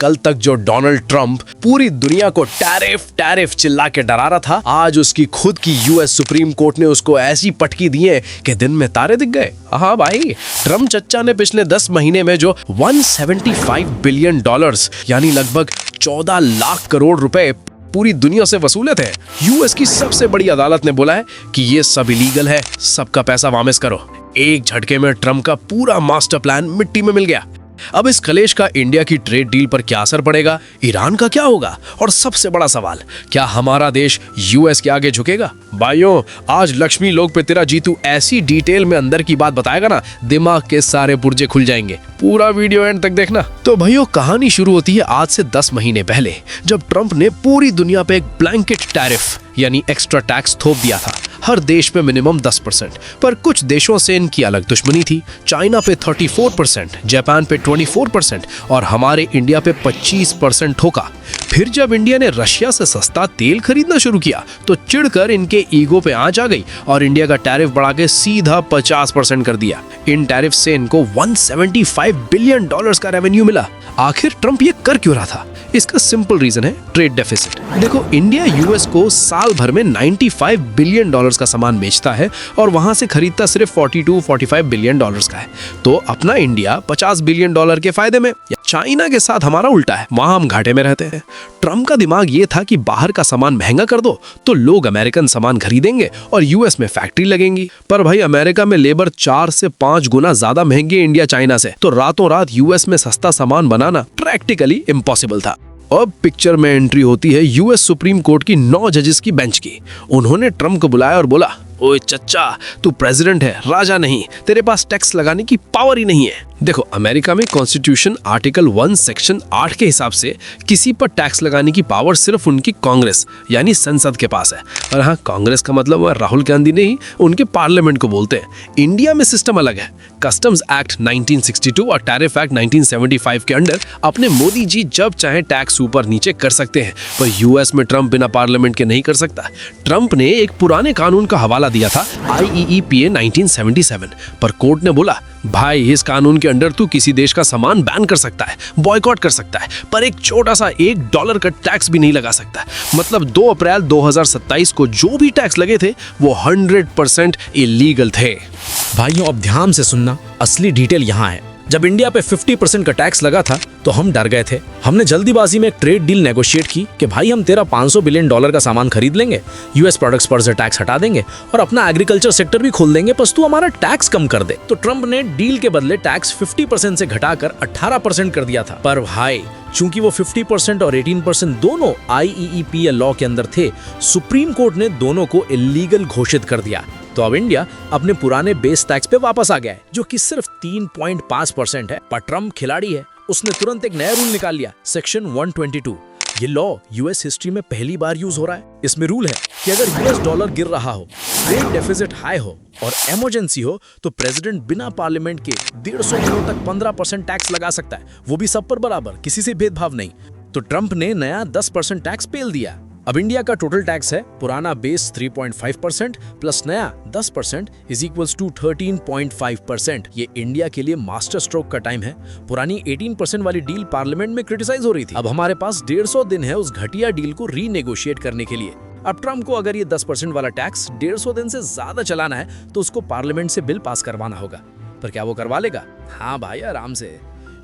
कल तक जो डोनाल्ड ट्रंप पूरी दुनिया को टैरिफ टैरिफ चिल्ला के डरा रहा था, आज उसकी खुद की यूएस सुप्रीम कोर्ट ने उसको ऐसी पटकी दी है कि दिन में तारे दिख गए। हाँ भाई, ट्रंप चच्चा ने पिछले 10 महीने में जो 175 बिलियन डॉलर्स यानी लगभग 14 लाख करोड़ रुपए पूरी दुनिया से वसूले थे, यूएस की सबसे बड़ी अदालत ने बोला है कि ये सब इलीगल है, सबका पैसा वापस करो। एक झटके में ट्रंप का पूरा मास्टर प्लान मिट्टी में मिल गया। अब इस कलेश का इंडिया की ट्रेड डील पर क्या असर पड़ेगा, ईरान का क्या होगा, और सबसे बड़ा सवाल, क्या हमारा देश यूएस के आगे झुकेगा? भाइयों, आज लक्ष्मी लोक पे तेरा जीतू ऐसी डिटेल में अंदर की बात बताएगा ना, दिमाग के सारे पुर्जे खुल जाएंगे। पूरा वीडियो एंड तक देखना। तो भाइयों, कहानी शुरू होती है आज से 10 महीने पहले, जब ट्रंप ने पूरी दुनिया पे एक ब्लैंकेट टैरिफ यानी एक्स्ट्रा टैक्स थोप दिया था, हर देश पे मिनिमम 10%। पर कुछ देशों से इनकी अलग दुश्मनी थी। चाइना पे 34%, जापान पे 24% और हमारे इंडिया पे 25% ठोका। फिर जब इंडिया ने रशिया से सस्ता तेल खरीदना शुरू किया तो चिढ़कर इनके ईगो पे आंच आ गई और इंडिया का टैरिफ बढ़ा के सीधा 50% कर दिया। इन टैरिफ से इनको 175 बिलियन डॉलर्स का रेवेन्यू मिला। आखिर ट्रंप ये कर क्यों रहा था? इसका सिंपल रीजन है ट्रेड डेफिसिट। देखो, इंडिया यूएस को साल भर में 95 बिलियन डॉलर्स का सामान बेचता है और वहां से खरीदता सिर्फ 42-45 बिलियन डॉलर्स का है। तो अपना इंडिया 50 बिलियन डॉलर के फायदे में। चाइना के साथ हमारा उल्टा है, वहां हम घाटे में रहते हैं। ट्रंप का दिमाग ये था कि बाहर का सामान महंगा कर दो तो लोग अमेरिकन सामान खरीदेंगे और यूएस में फैक्ट्री लगेंगी। पर भाई, अमेरिका में लेबर 4 से 5 गुना ज्यादा महंगी है इंडिया चाइना से, तो रातों रात यूएस में सस्ता सामान बनाना प्रैक्टिकली इम्पॉसिबल था। अब पिक्चर में एंट्री होती है यूएस सुप्रीम कोर्ट की 9 जजेस की बेंच की। उन्होंने ट्रंप को बुलाया और बोला, ओए चच्चा, तू प्रेसिडेंट है, राजा नहीं, तेरे पास टैक्स लगाने की पावर ही नहीं है। देखो, अमेरिका में कॉन्स्टिट्यूशन आर्टिकल 1 सेक्शन 8 के हिसाब से किसी पर टैक्स लगाने की पावर सिर्फ उनकी कांग्रेस यानी संसद के पास है। और हाँ, कांग्रेस का मतलब राहुल गांधी नहीं, उनके पार्लियामेंट को बोलते हैं। इंडिया में सिस्टम अलग है। कस्टम्स एक्ट 1962 और टैरिफ एक्ट 1975 के अंडर अपने मोदी जी जब चाहे टैक्स ऊपर नीचे कर सकते हैं, पर यूएस में ट्रंप बिना पार्लियामेंट के नहीं कर सकता। ट्रंप ने एक पुराने कानून का हवाला दिया था, IEEPA 1977, पर कोर्ट ने बोला, भाई, इस कानून के अंडर तू किसी देश का सामान बैन कर सकता है, बॉयकॉट कर सकता है, पर एक छोटा सा $1 का टैक्स भी नहीं लगा सकता। मतलब 2 अप्रैल 2027 को जो भी टैक्स लगे थे वो 100% इलीगल थे। भाइयों, अब ध्यान से सुनना, असली डिटेल यहाँ है। जब इंडिया पे 50% का टैक्स लगा था तो हम डर गए थे। हमने जल्दीबाजी में एक ट्रेड डील नेगोशिएट की कि भाई, हम तेरा 500 बिलियन डॉलर का सामान खरीद लेंगे, यूएस प्रोडक्ट्स पर से टैक्स हटा देंगे और अपना एग्रीकल्चर सेक्टर भी खोल देंगे, बस तू हमारा टैक्स कम कर दे। तो ट्रंप ने डील के बदले टैक्स 50% से घटाकर 18% कर दिया था। पर भाई, चूंकि वो 50% और 18% दोनों IEEPA लॉ के अंदर थे, सुप्रीम कोर्ट ने दोनों को इलीगल घोषित कर दिया। तो अब इंडिया अपने पुराने बेस टैक्स पे वापस आ गया है, जो कि सिर्फ 3.5% है। पर ट्रंप खिलाड़ी है, उसने तुरंत एक नया रूल निकाल लिया, सेक्शन 122। ये लॉ यूएस हिस्ट्री में पहली बार यूज हो रहा है। इसमें रूल है कि अगर यूएस डॉलर गिर रहा हो, ट्रेड डेफिसिट हाई हो और इमरजेंसी हो, तो प्रेसिडेंट बिना पार्लियामेंट के 150 दिनों तक 15% टैक्स लगा सकता है, वो भी सब पर बराबर, किसी से भेदभाव नहीं। तो ट्रंप ने नया 10% टैक्स पेल दिया। अब इंडिया का टोटल टैक्स है, पुराना बेस 3.5% प्लस नया 10% इज इक्वल्स टू 13.5%। ये इंडिया के लिए मास्टर स्ट्रोक का टाइम है। पुरानी 18% वाली डील पार्लियामेंट में क्रिटिसाइज हो रही थी। अब हमारे पास 150 दिन है उस घटिया डील को रीनेगोशिएट करने के लिए। अब ट्रंप को अगर ये 10% वाला टैक्स 150 दिन से ज्यादा चलाना है तो उसको पार्लियामेंट से बिल पास करवाना होगा। पर क्या वो करवा लेगा? हाँ भाई, आराम से।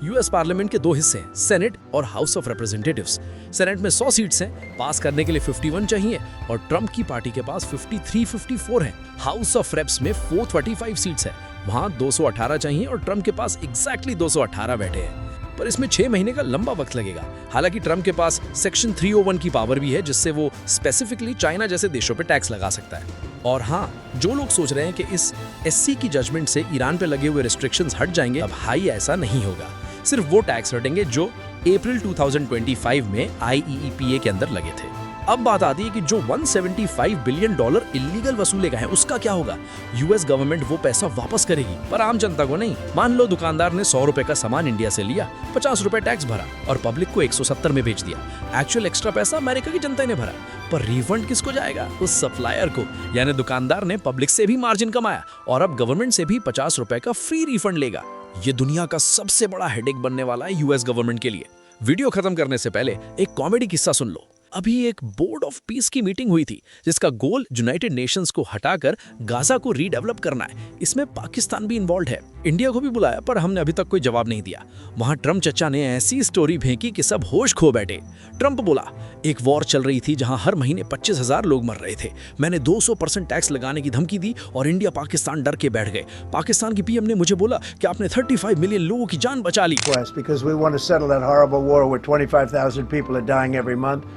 यूएस पार्लियामेंट के 2 हिस्से हैं, सेनेट और हाउस ऑफ रिप्रेजेंटेटिव्स। सेनेट में 100 सीट्स हैं, पास करने के लिए 51 चाहिए और ट्रंप की पार्टी के पास 53-54 हैं। हाउस ऑफ रेप्स में 435 सीट्स हैं, वहां 218 चाहिए और ट्रंप के पास एग्जैक्टली 218 बैठे हैं। पर इसमें 6 महीने का लंबा वक्त लगेगा। हालांकि ट्रंप के पास सेक्शन 301 की पावर भी है, जिससे वो स्पेसिफिकली चाइना जैसे देशों पे टैक्स लगा सकता है। और हाँ, जो लोग सोच रहे हैं कि इस SC की जजमेंट से ईरान पे लगे हुए रिस्ट्रिक्शंस हट जाएंगे, अब भाई ऐसा नहीं होगा। सिर्फ वो टैक्स हटेंगे जो अप्रैल 2025 में IEEPA के अंदर लगे थे। अब बात आती है कि जो 175 बिलियन डॉलर इलीगल वसूले गए हैं, उसका क्या होगा? यूएस गवर्नमेंट वो पैसा वापस करेगी, पर आम जनता को नहीं। मान लो दुकानदार ने 100 रुपए का सामान इंडिया से लिया, 50 रुपए टैक्स भरा और पब्लिक को 170 में बेच दिया। एक्चुअल एक्स्ट्रा पैसा अमेरिका की जनता ने भरा, पर रिफंड किसको जाएगा? उस सप्लायर को। यानी दुकानदार ने पब्लिक से भी मार्जिन कमाया और अब गवर्नमेंट से भी 50 रुपए का फ्री रिफंड लेगा। ये दुनिया का सबसे बड़ा हेडेक बनने वाला है यूएस गवर्नमेंट के लिए। वीडियो खत्म करने से पहले एक कॉमेडी किस्सा सुन लो। अभी एक बोर्ड ऑफ पीस की मीटिंग हुई थी जिसका गोल यूनाइटेड नेशंस को हटाकर गाजा को रीडेवलप करना है। इसमें पाकिस्तान भी इन्वॉल्व है। इंडिया को भी बुलाया पर हमने अभी तक कोई जवाब नहीं दिया। वहां ट्रम्प चचा ने ऐसी स्टोरी फेंकी कि सब होश खो बैठे। ट्रम्प बोला, एक वॉर चल रही थी जहां हर महीने 25,000 लोग मर रहे थे। मैंने 200% टैक्स लगाने की धमकी दी और इंडिया पाकिस्तान डर के बैठ गए। पाकिस्तान की पीएम ने मुझे बोला कि आपने 35 मिलियन लोगों की जान बचा ली। Because we want to settle that horrible war where 25,000 people are dying every month.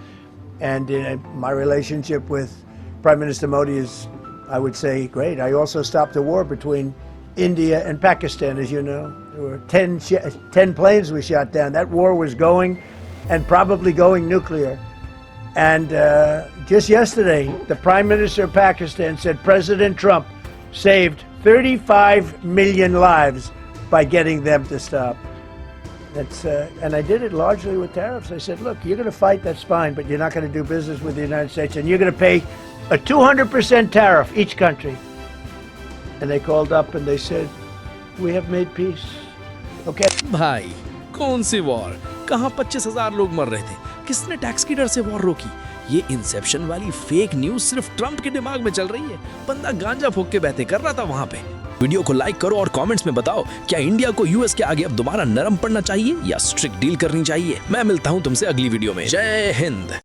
And my relationship with Prime Minister Modi is, I would say, great. I also stopped the war between India and Pakistan, as you know. There were 10 planes we shot down. That war was going and probably going nuclear. And just yesterday, the Prime Minister of Pakistan said President Trump saved 35 million lives by getting them to stop. And I did it largely with tariffs. I said, look, you're going to fight, that's fine, but you're not going to do business with the United States, and you're going to pay a 200% tariff, each country. And they called up and they said, we have made peace. Okay. भाई कौन सी war? कहां 25,000 लोग मर रहे थे? किसने tax की डर से वॉर रोकी? ये इंसेप्शन वाली फेक न्यूज सिर्फ ट्रम्प के दिमाग में चल रही है। बंदा गांजा फूंक के बातें कर रहा था वहां पे। वीडियो को लाइक करो और कमेंट्स में बताओ, क्या इंडिया को यूएस के आगे अब दोबारा नरम पड़ना चाहिए या स्ट्रिक्ट डील करनी चाहिए? मैं मिलता हूं तुमसे अगली वीडियो में। जय हिंद।